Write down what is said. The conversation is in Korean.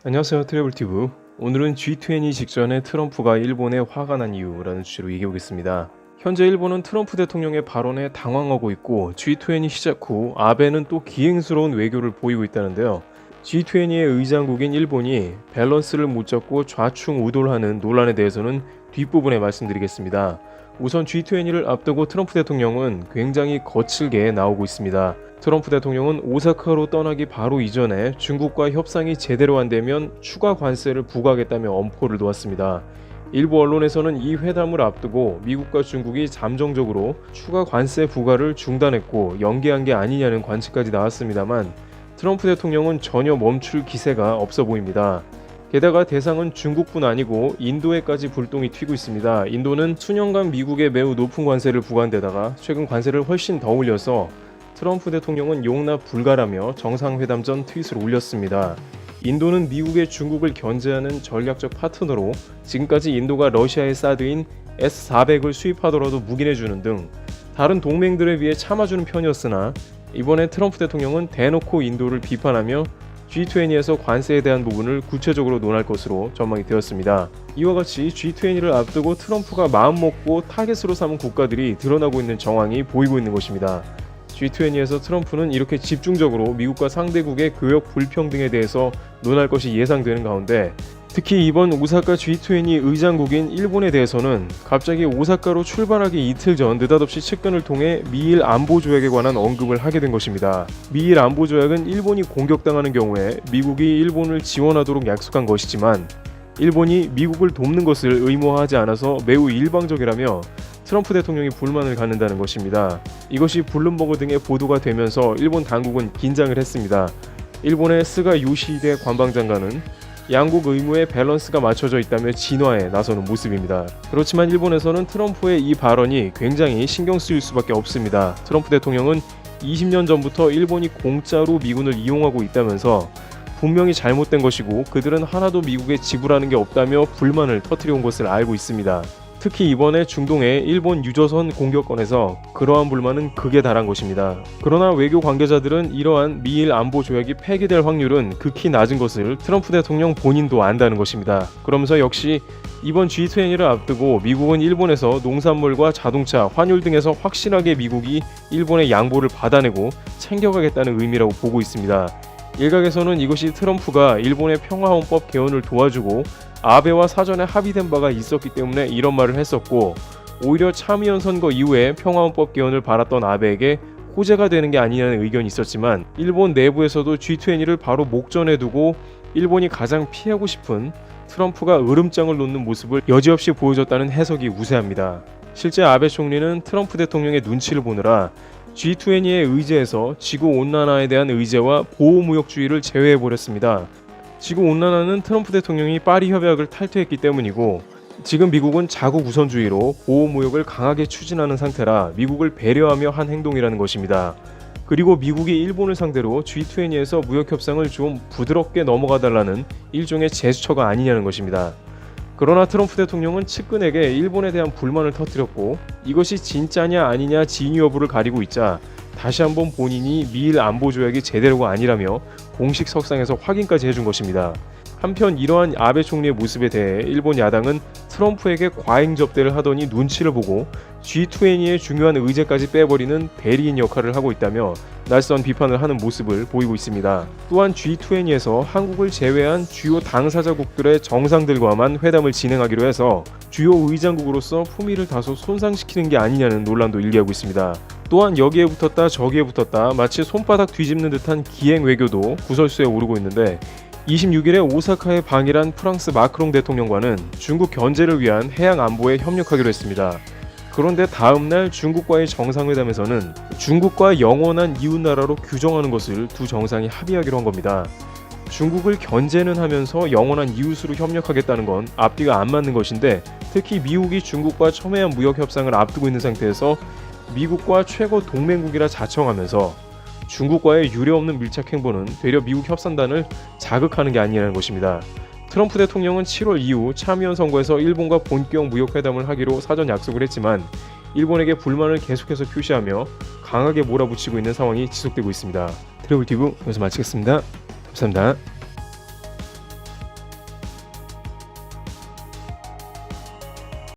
안녕하세요, 트래블티브. 오늘은 G20 직전에 트럼프가 일본에 화가 난 이유라는 주제로 얘기해보겠습니다. 현재 일본은 트럼프 대통령의 발언에 당황하고 있고 G20 시작 후 아베는 또 기행스러운 외교를 보이고 있다는데요. G20의 의장국인 일본이 밸런스를 못 잡고 좌충우돌하는 논란에 대해서는 뒷부분에 말씀드리겠습니다. 우선 G20를 앞두고 트럼프 대통령은 굉장히 거칠게 나오고 있습니다. 트럼프 대통령은 오사카로 떠나기 바로 이전에 중국과 협상이 제대로 안 되면 추가 관세를 부과하겠다며 엄포를 놓았습니다. 일부 언론에서는 이 회담을 앞두고 미국과 중국이 잠정적으로 추가 관세 부과를 중단했고 연기한 게 아니냐는 관측까지 나왔습니다만 트럼프 대통령은 전혀 멈출 기세가 없어 보입니다. 게다가 대상은 중국뿐 아니고 인도에까지 불똥이 튀고 있습니다. 인도는 수년간 미국에 매우 높은 관세를 부과한 데다가 최근 관세를 훨씬 더 올려서 트럼프 대통령은 용납 불가라며 정상회담 전 트윗을 올렸습니다. 인도는 미국의 중국을 견제하는 전략적 파트너로 지금까지 인도가 러시아의 사드인 S-400을 수입하더라도 묵인해주는 등 다른 동맹들에 비해 참아주는 편이었으나 이번에 트럼프 대통령은 대놓고 인도를 비판하며 G20에서 관세에 대한 부분을 구체적으로 논할 것으로 전망이 되었습니다. 이와 같이 G20를 앞두고 트럼프가 마음먹고 타겟으로 삼은 국가들이 드러나고 있는 정황이 보이고 있는 것입니다. G20에서 트럼프는 이렇게 집중적으로 미국과 상대국의 교역 불평등에 대해서 논할 것이 예상되는 가운데 특히 이번 오사카 G20 의장국인 일본에 대해서는 갑자기 오사카로 출발하기 이틀 전 느닷없이 측근을 통해 미일 안보조약에 관한 언급을 하게 된 것입니다. 미일 안보조약은 일본이 공격당하는 경우에 미국이 일본을 지원하도록 약속한 것이지만 일본이 미국을 돕는 것을 의무화하지 않아서 매우 일방적이라며 트럼프 대통령이 불만을 갖는다는 것입니다. 이것이 블룸버그 등의 보도가 되면서 일본 당국은 긴장을 했습니다. 일본의 스가 요시히데 관방장관은 양국 의무의 밸런스가 맞춰져 있다며 진화에 나서는 모습입니다. 그렇지만 일본에서는 트럼프의 이 발언이 굉장히 신경 쓰일 수밖에 없습니다. 트럼프 대통령은 20년 전부터 일본이 공짜로 미군을 이용하고 있다면서 분명히 잘못된 것이고 그들은 하나도 미국에 지불하는 게 없다며 불만을 터뜨려온 것을 알고 있습니다. 특히 이번에 중동의 일본 유조선 공격건에서 그러한 불만은 극에 달한 것입니다. 그러나 외교 관계자들은 이러한 미일 안보 조약이 폐기될 확률은 극히 낮은 것을 트럼프 대통령 본인도 안다는 것입니다. 그러면서 역시 이번 G20를 앞두고 미국은 일본에서 농산물과 자동차, 환율 등에서 확실하게 미국이 일본의 양보를 받아내고 챙겨가겠다는 의미라고 보고 있습니다. 일각에서는 이것이 트럼프가 일본의 평화헌법 개헌을 도와주고 아베와 사전에 합의된 바가 있었기 때문에 이런 말을 했었고 오히려 참의원 선거 이후에 평화헌법 개헌을 바랐던 아베에게 호재가 되는 게 아니냐는 의견이 있었지만 일본 내부에서도 G20를 바로 목전에 두고 일본이 가장 피하고 싶은 트럼프가 으름장을 놓는 모습을 여지없이 보여줬다는 해석이 우세합니다. 실제 아베 총리는 트럼프 대통령의 눈치를 보느라 G20의 의제에서 지구온난화에 대한 의제와 보호무역주의를 제외해버렸습니다. 지구온난화는 트럼프 대통령이 파리 협약을 탈퇴했기 때문이고 지금 미국은 자국 우선주의로 보호무역을 강하게 추진하는 상태라 미국을 배려하며 한 행동이라는 것입니다. 그리고 미국이 일본을 상대로 G20에서 무역협상을 좀 부드럽게 넘어가달라는 일종의 제스처가 아니냐는 것입니다. 그러나 트럼프 대통령은 측근에게 일본에 대한 불만을 터뜨렸고 이것이 진짜냐 아니냐 진위 여부를 가리고 있자 다시 한번 본인이 미일 안보조약이 제대로가 아니라며 공식 석상에서 확인까지 해준 것입니다. 한편 이러한 아베 총리의 모습에 대해 일본 야당은 트럼프에게 과잉 접대를 하더니 눈치를 보고 G20의 중요한 의제까지 빼버리는 대리인 역할을 하고 있다며 낯선 비판을 하는 모습을 보이고 있습니다. 또한 G20에서 한국을 제외한 주요 당사자국들의 정상들과만 회담을 진행하기로 해서 주요 의장국으로서 품위를 다소 손상시키는 게 아니냐는 논란도 일기하고 있습니다. 또한 여기에 붙었다 저기에 붙었다 마치 손바닥 뒤집는 듯한 기행 외교도 구설수에 오르고 있는데 26일에 오사카에 방일한 프랑스 마크롱 대통령과는 중국 견제를 위한 해양 안보에 협력하기로 했습니다. 그런데 다음날 중국과의 정상회담에서는 중국과 영원한 이웃나라로 규정하는 것을 두 정상이 합의하기로 한 겁니다. 중국을 견제는 하면서 영원한 이웃으로 협력하겠다는 건 앞뒤가 안 맞는 것인데 특히 미국이 중국과 첨예한 무역 협상을 앞두고 있는 상태에서 미국과 최고 동맹국이라 자청하면서 중국과의 유례없는 밀착 행보는 되려 미국 협상단을 자극하는 게 아니라는 것입니다. 트럼프 대통령은 7월 이후 참의원 선거에서 일본과 본격 무역회담을 하기로 사전 약속을 했지만 일본에게 불만을 계속해서 표시하며 강하게 몰아붙이고 있는 상황이 지속되고 있습니다. 트래블티브 여기서 마치겠습니다. 감사합니다.